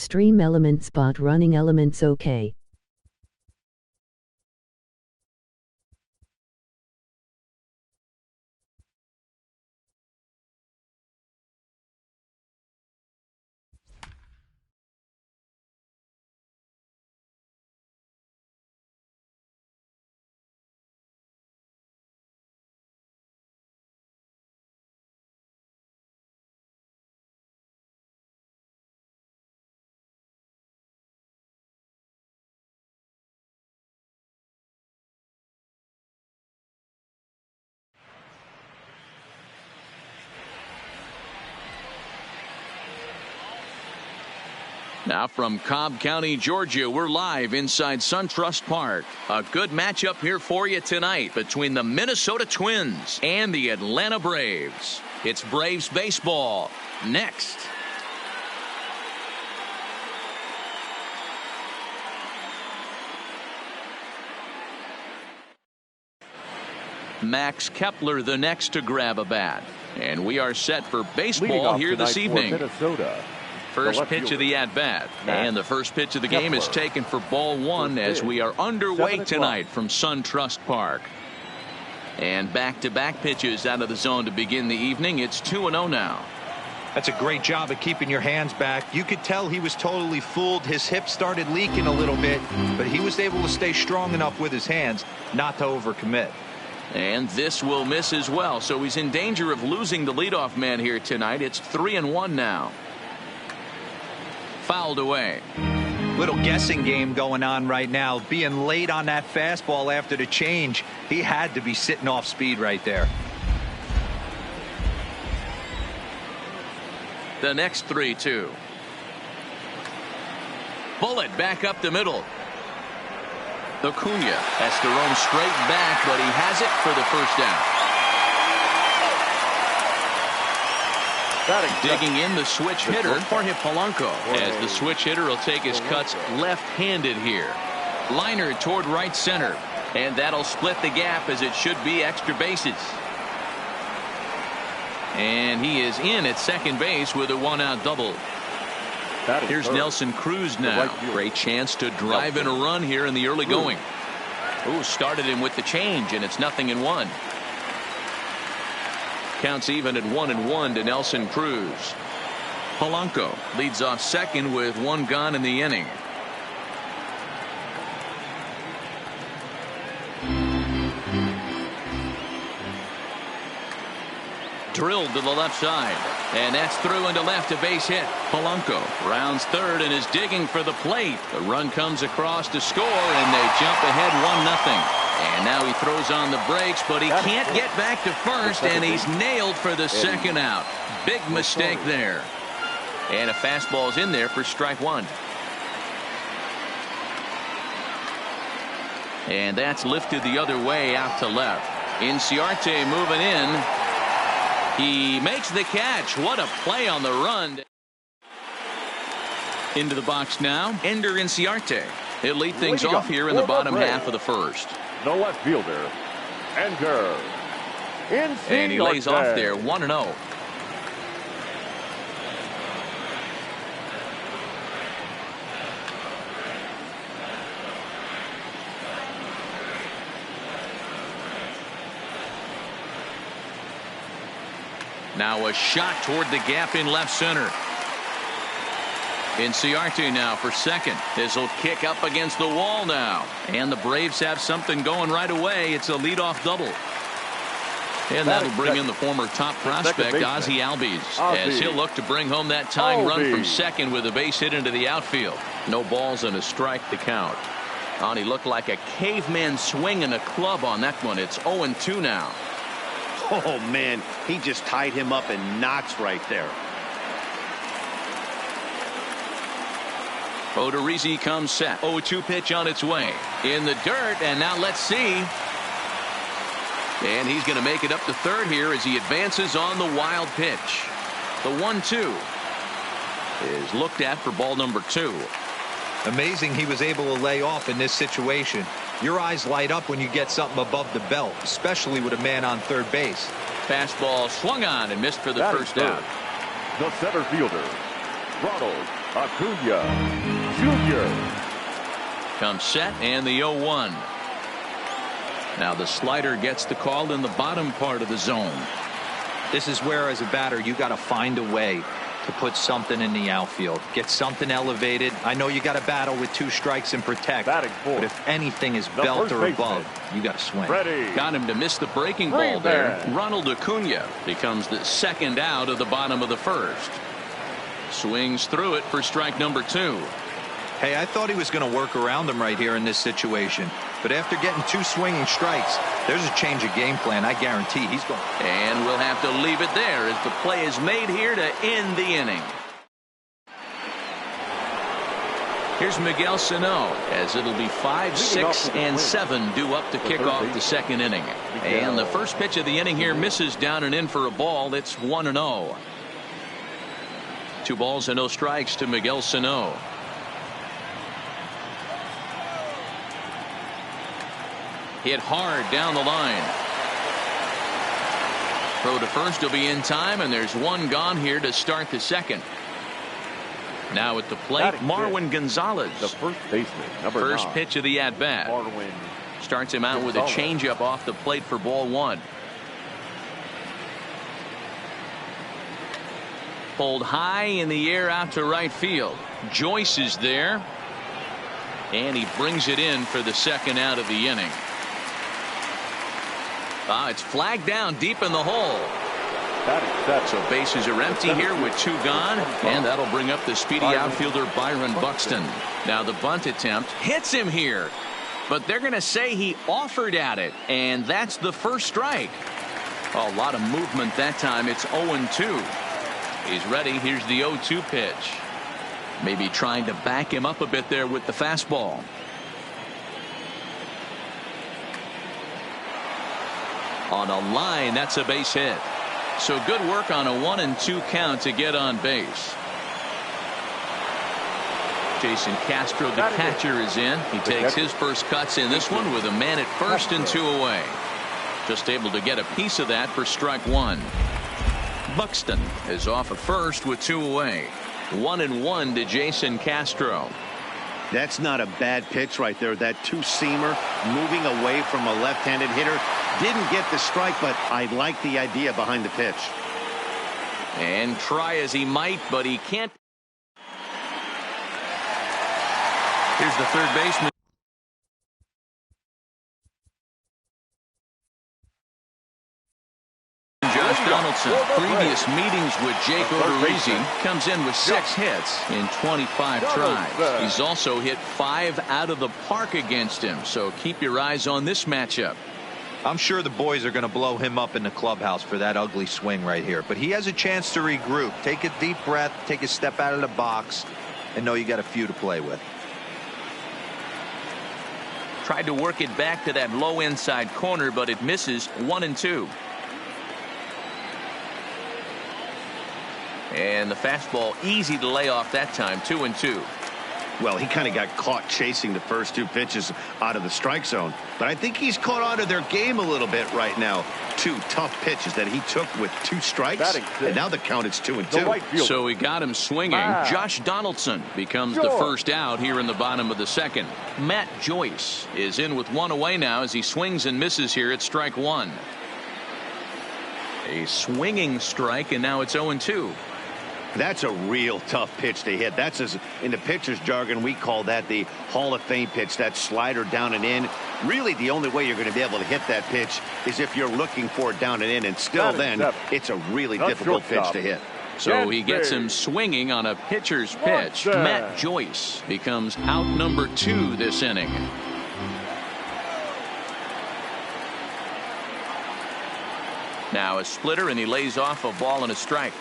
Stream element spot running elements OK. Now from Cobb County, Georgia, we're live inside SunTrust Park. A good matchup here for you tonight between the Minnesota Twins and the Atlanta Braves. It's Braves baseball next. Max Kepler the next to grab a bat. And we are set for baseball here this evening. First pitch of the at-bat. And the first pitch of the game is taken for ball one as we are underway tonight from SunTrust Park. And back-to-back pitches out of the zone to begin the evening. It's 2-0 now. That's a great job of keeping your hands back. You could tell he was totally fooled. His hip started leaking a little bit, but he was able to stay strong enough with his hands not to overcommit. And this will miss as well, so he's in danger of losing the leadoff man here tonight. It's 3-1 now. Fouled away. Little guessing game going on right now. Being late on that fastball after the change, he had to be sitting off speed right there. The next 3-2. Bullet back up the middle. Acuna has to roam straight back, but he has it for the first down. Digging in the switch hitter, Jorge Polanco, as the switch hitter will take his cuts left-handed here. Liner toward right center, and that'll split the gap as it should be extra bases. And he is in at second base with a one-out double. Here's Nelson Cruz now. Great chance to drive in a run here in the early going. Ooh, started him with the change, and it's 0-1. Counts even at 1-1 to Nelson Cruz. Polanco leads off second with one gone in the inning. Drilled to the left side, and that's through into left, a base hit. Polanco rounds third and is digging for the plate. The run comes across to score, and they jump ahead 1-0. And now he throws on the brakes, but he can't get back to first, and he's nailed for the second out. Big mistake there. And a fastball's in there for strike one. And that's lifted the other way out to left. Inciarte moving in. He makes the catch. What a play on the run. Into the box now, Ender Inciarte. He'll lead things off here in the bottom half of the first. The left fielder, Ender Inciarte. And he lays off there, 1-0. Now a shot toward the gap in left center. Inciarte now for second. This will kick up against the wall now. And the Braves have something going right away. It's a leadoff double. And that'll bring in the former top prospect, Ozzie Albies, as he'll look to bring home that tying run from second with a base hit into the outfield. No balls and a strike to count. And he looked like a caveman swinging a club on that one. It's 0-2 now. Oh, man, he just tied him up in knots right there. Odorizzi comes set. 0-2 pitch on its way. In the dirt, and now let's see. And he's going to make it up to third here as he advances on the wild pitch. The 1-2 is looked at for ball number 2. Amazing he was able to lay off in this situation. Your eyes light up when you get something above the belt, especially with a man on third base. Fastball swung on and missed for the first out. The center fielder, Ronald Acuna Jr. Comes set and the 0-1. Now the slider gets the call in the bottom part of the zone. This is where, as a batter, you got to find a way to put something in the outfield. Get something elevated. I know you got to battle with 2 strikes and protect. But if anything is belt or above, you got to swing. Got him to miss the breaking ball there. Ronald Acuna becomes the second out of the bottom of the first. Swings through it for strike number 2. Hey, I thought he was going to work around him right here in this situation. But after getting 2 swinging strikes, there's a change of game plan. I guarantee he's going. And we'll have to leave it there as the play is made here to end the inning. Here's Miguel Sano, as it'll be 5, 6, and 7 due up to kick off the second inning. And the first pitch of the inning here misses down and in for a ball. It's 1-0. 2 balls and no strikes to Miguel Sano. Hit hard down the line. Throw to first will be in time, and there's 1 gone here to start the second. Now at the plate, Marwin Gonzalez. The first baseman, number 9. First pitch of the at-bat. Starts him out with a changeup off the plate for ball 1. Pulled high in the air out to right field. Joyce is there. And he brings it in for the second out of the inning. It's flagged down deep in the hole. So bases are empty here with 2 gone. And that'll bring up the speedy outfielder Byron Buxton. Now the bunt attempt hits him here. But they're going to say he offered at it. And that's the first strike. A lot of movement that time. It's 0-2. He's ready. Here's the 0-2 pitch. Maybe trying to back him up a bit there with the fastball. On a line, that's a base hit. So good work on a 1-2 count to get on base. Jason Castro, the catcher, is in. He takes his first cuts in this one with a man at first and 2 away. Just able to get a piece of that for strike 1. Buxton is off at first with 2 away. 1-1 to Jason Castro. That's not a bad pitch right there. That 2-seamer moving away from a left-handed hitter. Didn't get the strike, but I like the idea behind the pitch. And try as he might, but he can't. Here's the third baseman. Donaldson. Previous meetings with Jake Odorizzi comes in with 6 hits in 25 tries. He's also hit 5 out of the park against him, so keep your eyes on this matchup. I'm sure the boys are going to blow him up in the clubhouse for that ugly swing right here, but he has a chance to regroup, take a deep breath, take a step out of the box, and know you got a few to play with. Tried to work it back to that low inside corner, but it misses. 1-2. And the fastball easy to lay off that time. 2-2. Well, he kind of got caught chasing the first 2 pitches out of the strike zone, but I think he's caught on to their game a little bit right now. 2 tough pitches that he took with 2 strikes, and now the count is 2-2. So he got him swinging. Josh Donaldson becomes the first out here in the bottom of the second. Matt Joyce is in with 1 away now as he swings and misses here at strike 1. A swinging strike, and now it's 0-2. That's a real tough pitch to hit. That's, as in the pitcher's jargon, we call that the Hall of Fame pitch, that slider down and in. Really, the only way you're going to be able to hit that pitch is if you're looking for it down and in, and still then, it's a really difficult pitch to hit. So he gets him swinging on a pitcher's pitch. Matt Joyce becomes out number 2 this inning. Now a splitter, and he lays off a ball and a strike.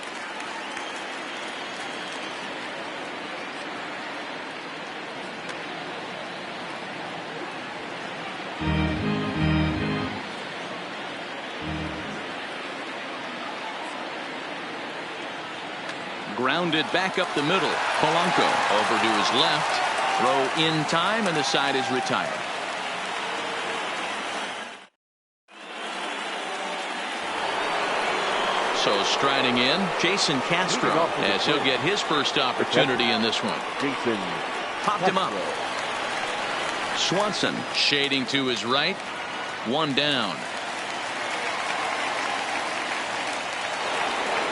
Grounded back up the middle. Polanco over to his left. Throw in time, and the side is retired. So striding in, Jason Castro, as he'll get his first opportunity in this one. Jason Popped him up. Swanson shading to his right. One down.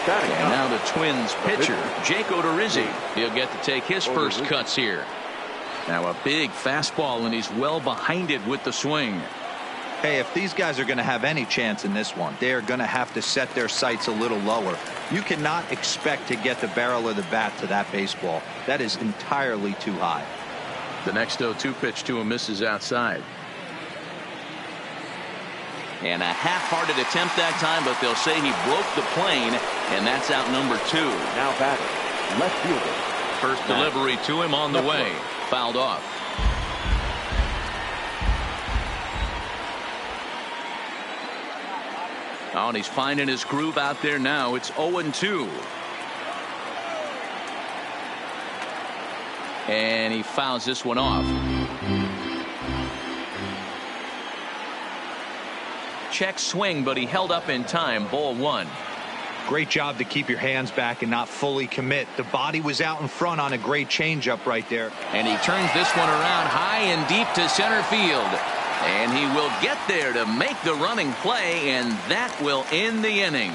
And now the Twins pitcher, Jake Odorizzi. He'll get to take his first cuts here. Now a big fastball, and he's well behind it with the swing. Hey, if these guys are going to have any chance in this one, they are going to have to set their sights a little lower. You cannot expect to get the barrel of the bat to that baseball. That is entirely too high. The next 0-2 pitch to him misses outside. And a half-hearted attempt that time, but they'll say he broke the plane, and that's out number 2. now batting left fielder. First delivery to him on the way. Fouled off. Oh, and he's finding his groove out there now. It's 0-2. And he fouls this one off. Check swing, but he held up in time. Ball 1. Great job to keep your hands back and not fully commit. The body was out in front on a great changeup right there. And he turns this one around high and deep to center field. And he will get there to make the running play, and that will end the inning.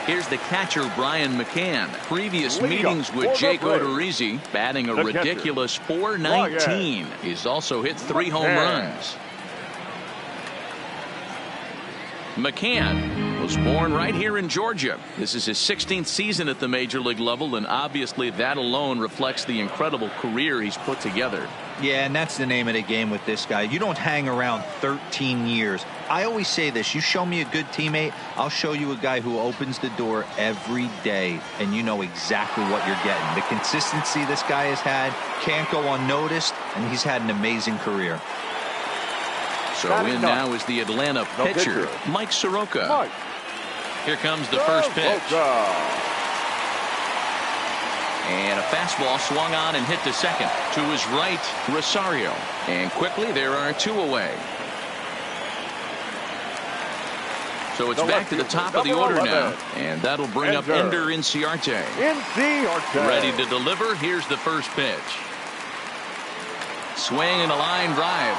Here's the catcher, Brian McCann. Previous meetings with Jake Odorizzi, batting a ridiculous .419. He's also hit 3 home runs. McCann was born right here in Georgia. This is his 16th season at the major league level, and obviously that alone reflects the incredible career he's put together. Yeah, and that's the name of the game with this guy. You don't hang around 13 years. I always say this: you show me a good teammate, I'll show you a guy who opens the door every day, and you know exactly what you're getting. The consistency this guy has had can't go unnoticed, and he's had an amazing career. So in now is the Atlanta pitcher, Mike Soroka. Here comes the first pitch. And a fastball swung on and hit to second. To his right, Rosario. And quickly there are 2 away. So it's back to the top of the order now. And that'll bring up Ender Inciarte. Ready to deliver. Here's the first pitch. Swing and a line drive.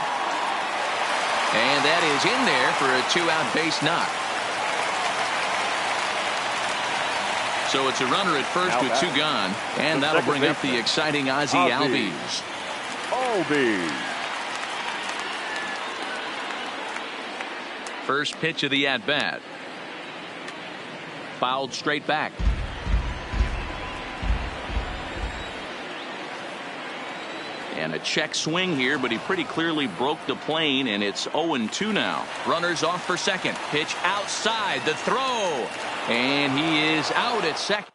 And that is in there for a 2-out base knock. So it's a runner at first with 2 gone. And that'll bring up the exciting Ozzie Albies. First pitch of the at-bat. Fouled straight back. And a check swing here, but he pretty clearly broke the plane, and it's 0-2 now. Runners off for second. Pitch outside. The throw. And he is out at second.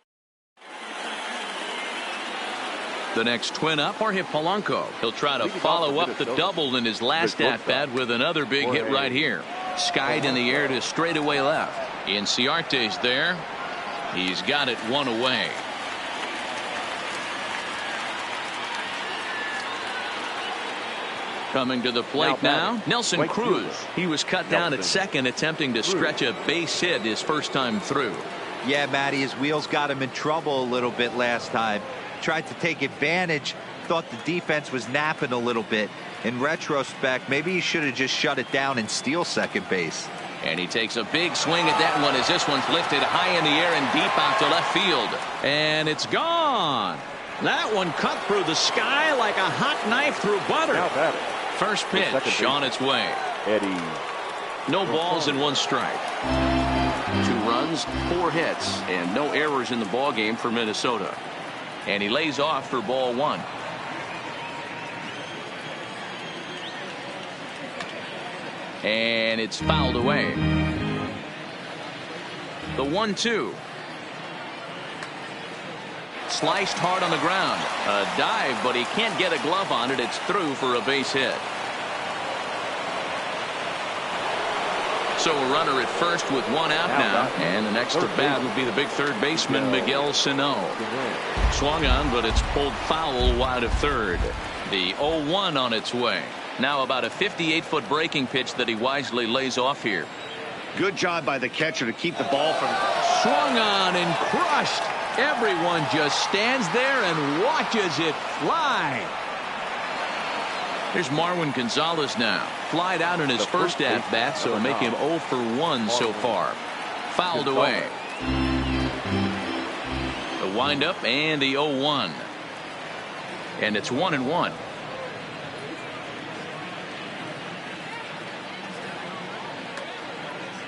The next twin up, Jorge Polanco. He'll try to follow up the double in his last at-bat with another big hit right here. Skied in the air to straightaway left. Inciarte's there. He's got it 1 away. Coming to the plate now, Nelson Cruz. He was cut down at second, attempting to stretch a base hit his first time through. Yeah, Matty, his wheels got him in trouble a little bit last time. Tried to take advantage, thought the defense was napping a little bit. In retrospect, maybe he should have just shut it down and steal second base. And he takes a big swing at that one as this one's lifted high in the air and deep out to left field. And it's gone. That one cut through the sky like a hot knife through butter. First pitch on its way. No balls and 1 strike. 2 runs, 4 hits, and no errors in the ball game for Minnesota. And he lays off for ball 1. And it's fouled away. The 1-2. Sliced hard on the ground. A dive, but he can't get a glove on it. It's through for a base hit. So a runner at first with 1 out now. And the next to bat will be the big third baseman, Miguel Sano. Swung on, but it's pulled foul wide of third. The 0-1 on its way. Now about a 58-foot breaking pitch that he wisely lays off here. Good job by the catcher to keep the ball from. Swung on and crushed. Everyone just stands there and watches it fly. Here's Marwin Gonzalez now. Flied out in his first at-bat, so make him 0 for 1 so far. Fouled away. The windup and the 0-1. And it's 1-1.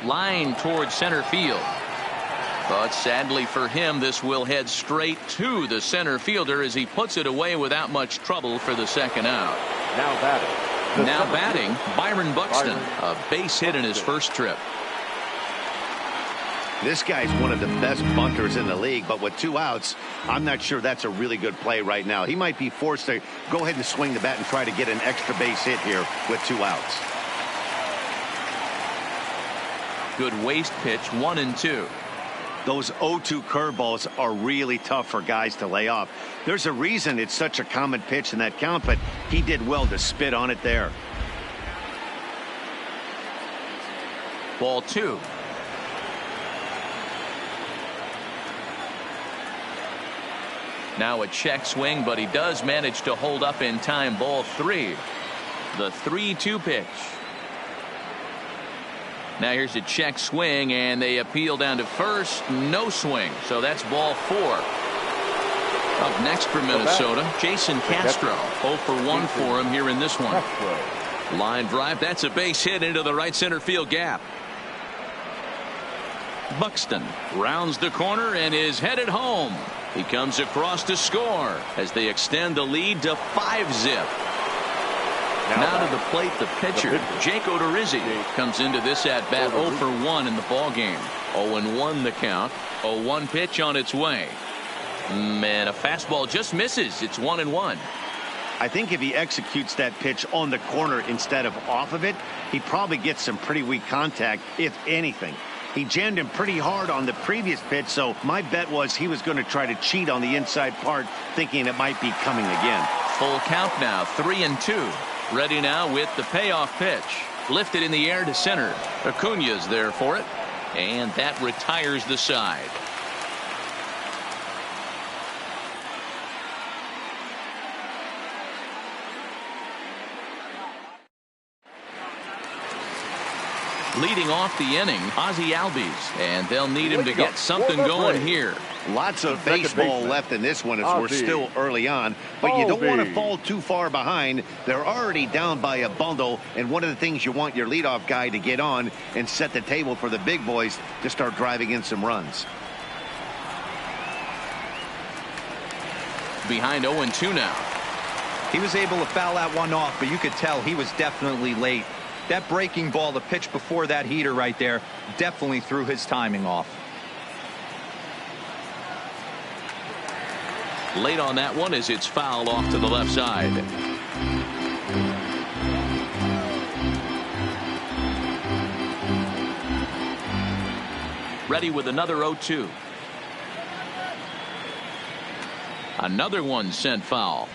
Line towards center field. But sadly for him, this will head straight to the center fielder as he puts it away without much trouble for the second out. Now batting, Byron Buxton. A base hit in his first trip. This guy's one of the best bunters in the league, but with 2 outs, I'm not sure that's a really good play right now. He might be forced to go ahead and swing the bat and try to get an extra base hit here with 2 outs. Good waste pitch, 1-2. Those 0-2 curveballs are really tough for guys to lay off. There's a reason it's such a common pitch in that count, but he did well to spit on it there. Ball 2. Now a check swing, but he does manage to hold up in time. Ball 3. The 3-2 pitch. Now here's a check swing, and they appeal down to first. No swing, so that's ball 4. Up next for Minnesota, Jason Castro. 0 for 1 for him here in this one. Line drive. That's a base hit into the right center field gap. Buxton rounds the corner and is headed home. He comes across to score as they extend the lead to 5-zip. Now to the plate, the pitcher, Jake Odorizzi, comes into this at-bat 0 for 1 in the ballgame. 0-1 the count. 0-1 pitch on its way. And a fastball just misses. It's 1-1. I think if he executes that pitch on the corner instead of off of it, he probably gets some pretty weak contact, if anything. He jammed him pretty hard on the previous pitch, so my bet was he was going to try to cheat on the inside part, thinking it might be coming again. Full count now, 3-2. Ready now with the payoff pitch. Lifted in the air to center. Acuna's there for it. And that retires the side. Leading off the inning, Ozzie Albies, and they'll need him to get something going here. Lots of baseball left in this one as we're still early on, but you don't want to fall too far behind. They're already down by a bundle, and one of the things you want your leadoff guy to get on and set the table for the big boys to start driving in some runs. Behind 0-2 now. He was able to foul that one off, but you could tell he was definitely late. That breaking ball, the pitch before that heater right there, definitely threw his timing off. Late on that one as it's fouled off to the left side. Ready with another 0-2. Another one sent foul.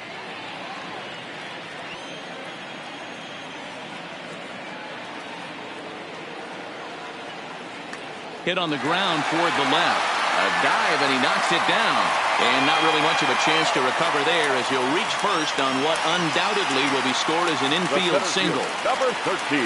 Hit on the ground toward the left. A dive, and he knocks it down. And not really much of a chance to recover there as he'll reach first on what undoubtedly will be scored as an infield single. Number 13.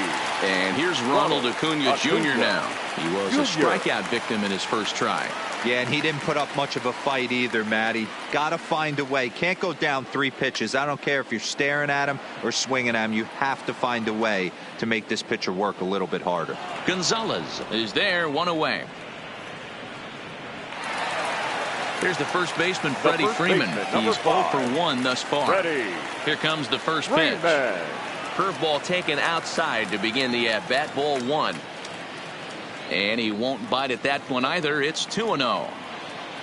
And here's Ronald Acuna Jr. now. He was a strikeout victim in his first try. Yeah, and he didn't put up much of a fight either, Matty. Got to find a way. Can't go down 3 pitches. I don't care if you're staring at him or swinging at him. You have to find a way to make this pitcher work a little bit harder. Gonzalez is there, 1 away. Here's the first baseman, Freddie Freeman. He's 0 for 1 thus far. Here comes the first pitch. Curveball taken outside to begin the at-bat. Ball 1. And he won't bite at that one either. It's 2-0.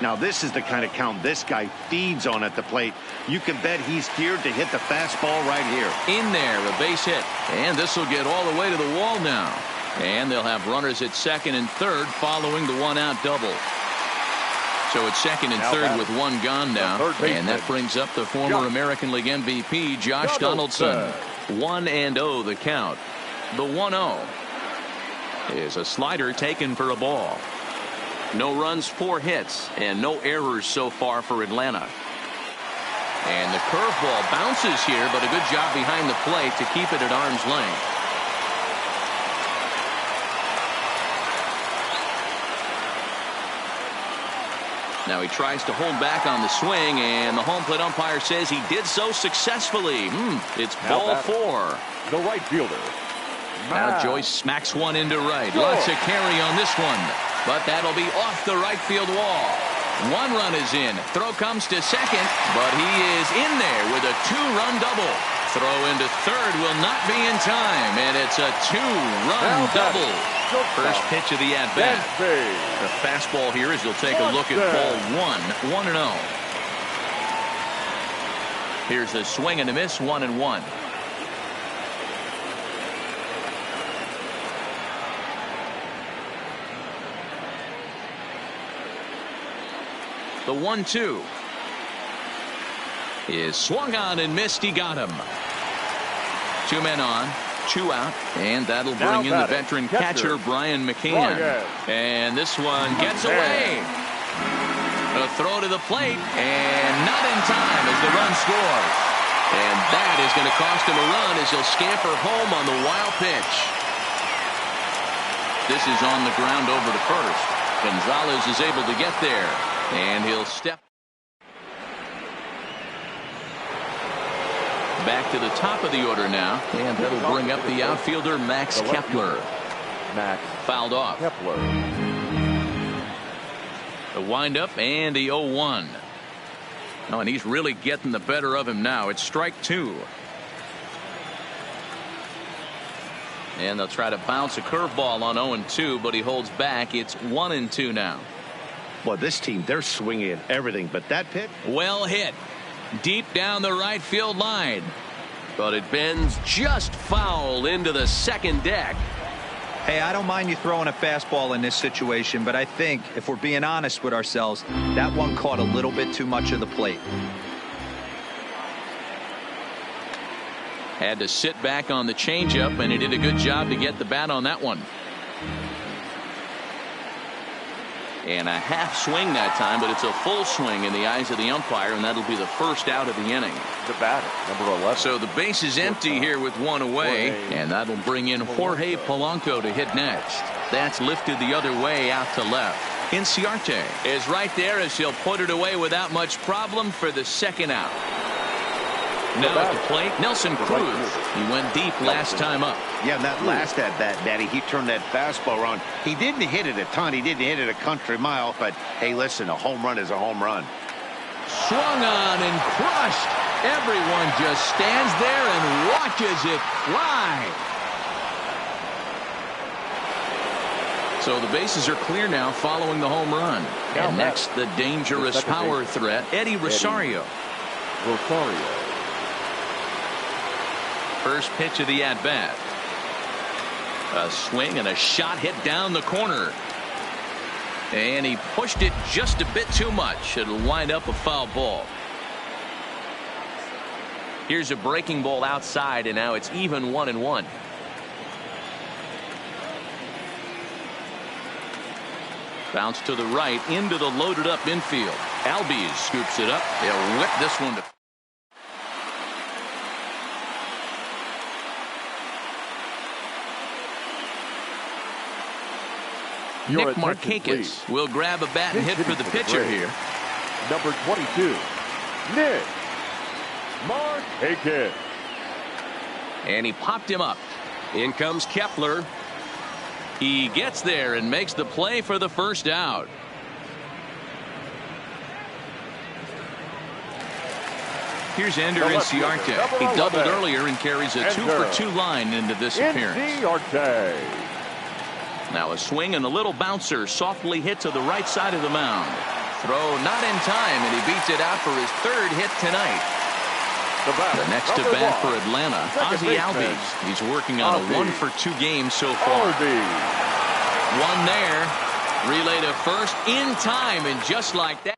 Now this is the kind of count this guy feeds on at the plate. You can bet he's geared to hit the fastball right here. In there, a base hit. And this will get all the way to the wall now. And they'll have runners at second and third following the 1-out double. So it's second and third with one gone now. And that brings up the former American League MVP, Josh Donaldson. 1-0 the count. The 1-0 is a slider taken for a ball. No runs, 4 hits, and no errors so far for Atlanta. And the curveball bounces here, but a good job behind the plate to keep it at arm's length. Now he tries to hold back on the swing, and the home plate umpire says he did so successfully. It's ball 4. The right fielder. Now Joyce smacks one into right. Lots of carry on this one, but that'll be off the right field wall. 1 run is in. Throw comes to second, but he is in there with a 2-run double. Throw into third will not be in time, and it's a 2-run double. First pitch of the at-bat. The fastball here as he'll take a look at ball 1. 1-0. Here's a swing and a miss. 1-1. The 1-2 is swung on and missed. He got him. 2 men on, 2 out, and that'll bring in the veteran catcher Brian McCann. And this one gets away. A throw to the plate, and not in time as the run scores. And that is going to cost him a run as he'll scamper home on the wild pitch. This is on the ground over to first. Gonzalez is able to get there. And he'll step back to the top of the order now. And that'll bring up the outfielder Max Kepler. Fouled off. The windup and the 0-1. Oh, and he's really getting the better of him now. It's strike 2. And they'll try to bounce a curveball on 0-2, but he holds back. It's 1-2 now. Well, this team, they're swinging at everything, but that pitch. Well hit. Deep down the right field line. But it bends just foul into the second deck. Hey, I don't mind you throwing a fastball in this situation, but I think if we're being honest with ourselves, that one caught a little bit too much of the plate. Had to sit back on the changeup, and he did a good job to get the bat on that one. And a half swing that time, but it's a full swing in the eyes of the umpire, and that'll be the first out of the inning. The batter, number 11. So the base is empty here with 1 away, and that'll bring in Jorge Polanco to hit next. That's lifted the other way out to left. Inciarte is right there as he'll put it away without much problem for the second out. Now at the plate, Nelson Cruz. He went deep last time up. Yeah, that last at-bat, Daddy, he turned that fastball around. He didn't hit it a ton. He didn't hit it a country mile. But, hey, listen, a home run is a home run. Swung on and crushed. Everyone just stands there and watches it fly. So the bases are clear now following the home run. And next, the dangerous power threat, Eddie Rosario. First pitch of the at-bat. A swing and a shot hit down the corner. And he pushed it just a bit too much. It'll wind up a foul ball. Here's a breaking ball outside, and now it's even 1-1. Bounce to the right into the loaded up infield. Albies scoops it up. They'll whip this one to Nick Markakis will grab a bat and hit for the pitcher here. Number 22, Nick Markakis. And he popped him up. In comes Kepler. He gets there and makes the play for the first out. Here's Ender Inciarte. He doubled earlier and carries a 2-for-2 line into this appearance. Now a swing and a little bouncer softly hit to the right side of the mound. Throw not in time, and he beats it out for his 3rd hit tonight. The next at bat for Atlanta, Ozzie Albies. He's working on a 1-for-2 game so far. One there, Relay to first in time, and just like that.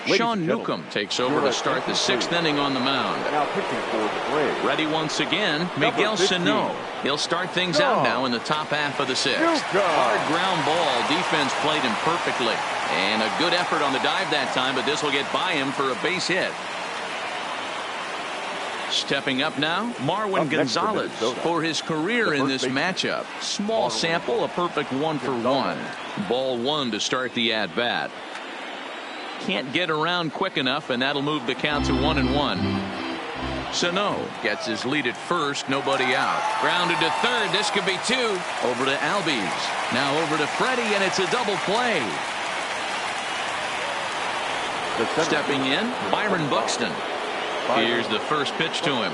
Sean Newcomb takes over to start the 6th inning on the mound. Now pitching for the Braves. Ready once again, Miguel Sano. He'll start things out now in the top half of the 6th. Hard ground ball. Defense played him perfectly. And a good effort on the dive that time, but this will get by him for a base hit. Stepping up now, Marwin Gonzalez for his career in this matchup. Small sample, a perfect 1-for-1. Ball 1 to start the at-bat. Can't get around quick enough, and that'll move the count to 1-1. Sano gets his lead at first, nobody out. Grounded to third, this could be 2. Over to Albies. Now over to Freddie, and it's a double play. Stepping in, Byron Buxton. Here's the first pitch to him.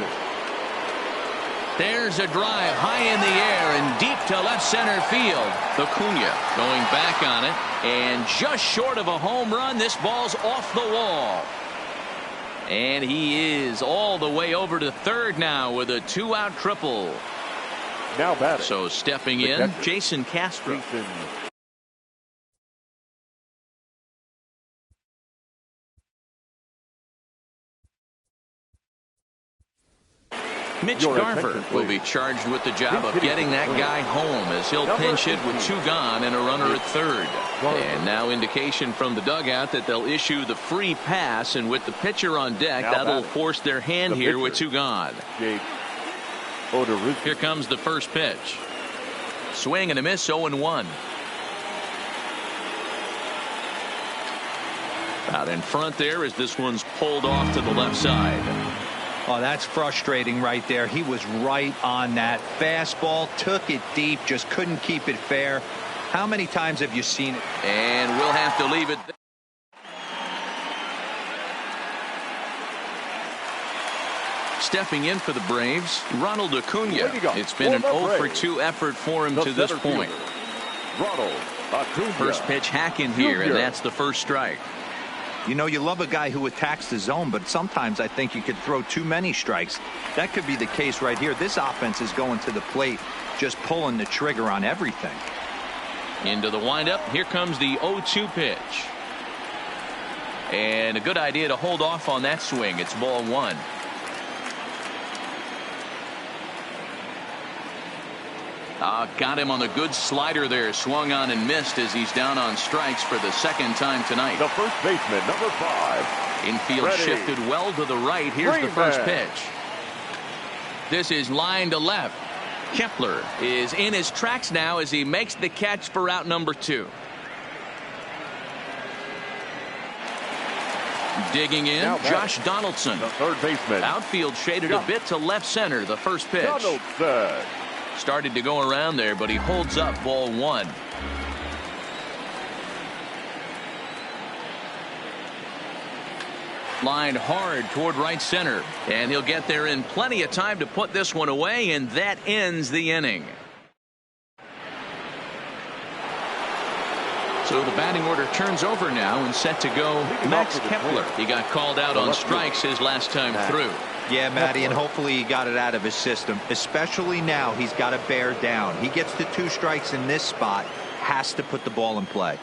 There's a drive high in the air and deep to left center field. Acuna going back on it, and just short of a home run. This ball's off the wall. And he is all the way over to third now with a 2-out triple. Now batting. So stepping in, Jason Castro. Mitch Garver will be charged with the job of getting that guy home, as he'll pinch hit with 2 gone and a runner at third. And now indication from the dugout that they'll issue the free pass, and with the pitcher on deck, that'll force their hand here with 2 gone. Here comes the first pitch. Swing and a miss, 0-1. Out in front there as this one's pulled off to the left side. Oh, that's frustrating right there. He was right on that. Fastball, took it deep, just couldn't keep it fair. How many times have you seen it? And we'll have to leave it there. Stepping in for the Braves, Ronald Acuna. It's been an 0-for-2 effort for him to this point. First pitch hacking here, and that's the first strike. You know, you love a guy who attacks the zone, but sometimes I think you could throw too many strikes. That could be the case right here. This offense is going to the plate, just pulling the trigger on everything. Into the windup. Here comes the 0-2 pitch. And a good idea to hold off on that swing. It's ball 1. Got him on the good slider there. Swung on and missed as he's down on strikes for the 2nd time tonight. The first baseman, number 5. Infield shifted well to the right. Here's the first pitch. This is line to left. Kepler is in his tracks now as he makes the catch for out number 2. Digging in, Josh Donaldson. The third baseman. Outfield shaded a bit to left center. The first pitch. Donaldson. Started to go around there, but he holds up, ball 1. Lined hard toward right center, and he'll get there in plenty of time to put this one away, and that ends the inning. So the batting order turns over now and set to go Max Kepler. He got called out on strikes his last time through. Yeah, Matty, and hopefully he got it out of his system. Especially now, he's got to bear down. He gets the 2 strikes in this spot, has to put the ball in play.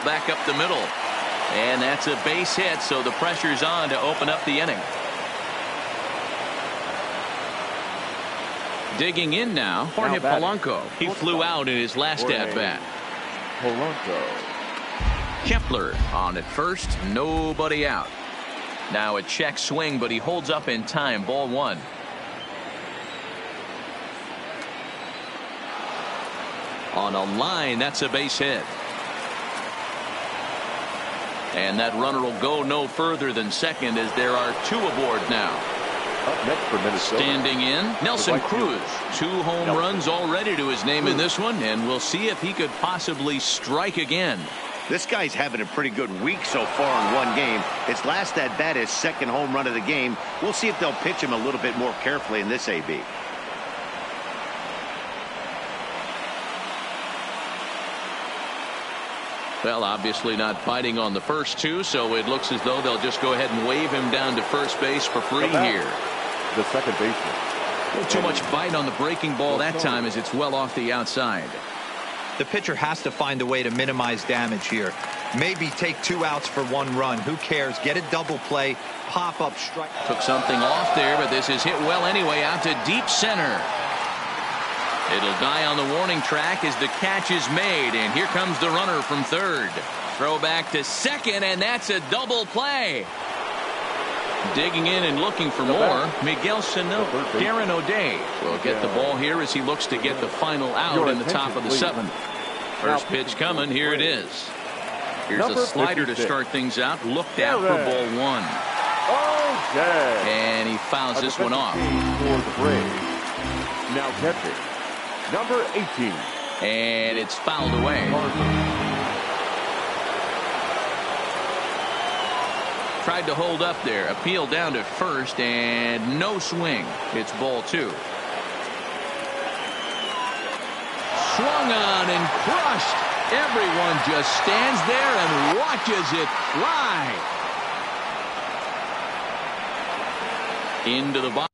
Back up the middle, and that's a base hit, so the pressure's on to open up the inning. Digging in now, Jorge Polanco. He flew out in his last at-bat. Polanco. Kepler on at first, nobody out. Now a check swing, but he holds up in time, ball 1. On a line, that's a base hit. And that runner will go no further than second as there are 2 aboard now. Up next for Minnesota. Standing in, Nelson Cruz. 2 home runs already to his name in this one, and we'll see if he could possibly strike again. This guy's having a pretty good week so far in one game. His last at bat, his 2nd home run of the game. We'll see if they'll pitch him a little bit more carefully in this AB. Well, obviously not biting on the first two, so it looks as though they'll just go ahead and wave him down to first base for free here. The second baseman. A little too much bite on the breaking ball that time as it's well off the outside. The pitcher has to find a way to minimize damage here. Maybe take 2 outs for 1 run. Who cares? Get a double play, pop up strike. Took something off there, but this is hit well anyway out to deep center. It'll die on the warning track as the catch is made, and here comes the runner from third. Throw back to second, and that's a double play. Digging in and looking for more, Miguel Sano. Darren O'Day will get the ball here as he looks to get the final out in the top of the 7th. First pitch coming, here it is. Here's a slider to start things out. Looked out for ball 1. And he fouls this one off. Now catching, number 18. And it's fouled away. Tried to hold up there. Appeal down to first, and no swing. It's ball 2. Swung on and crushed. Everyone just stands there and watches it fly into the bottom.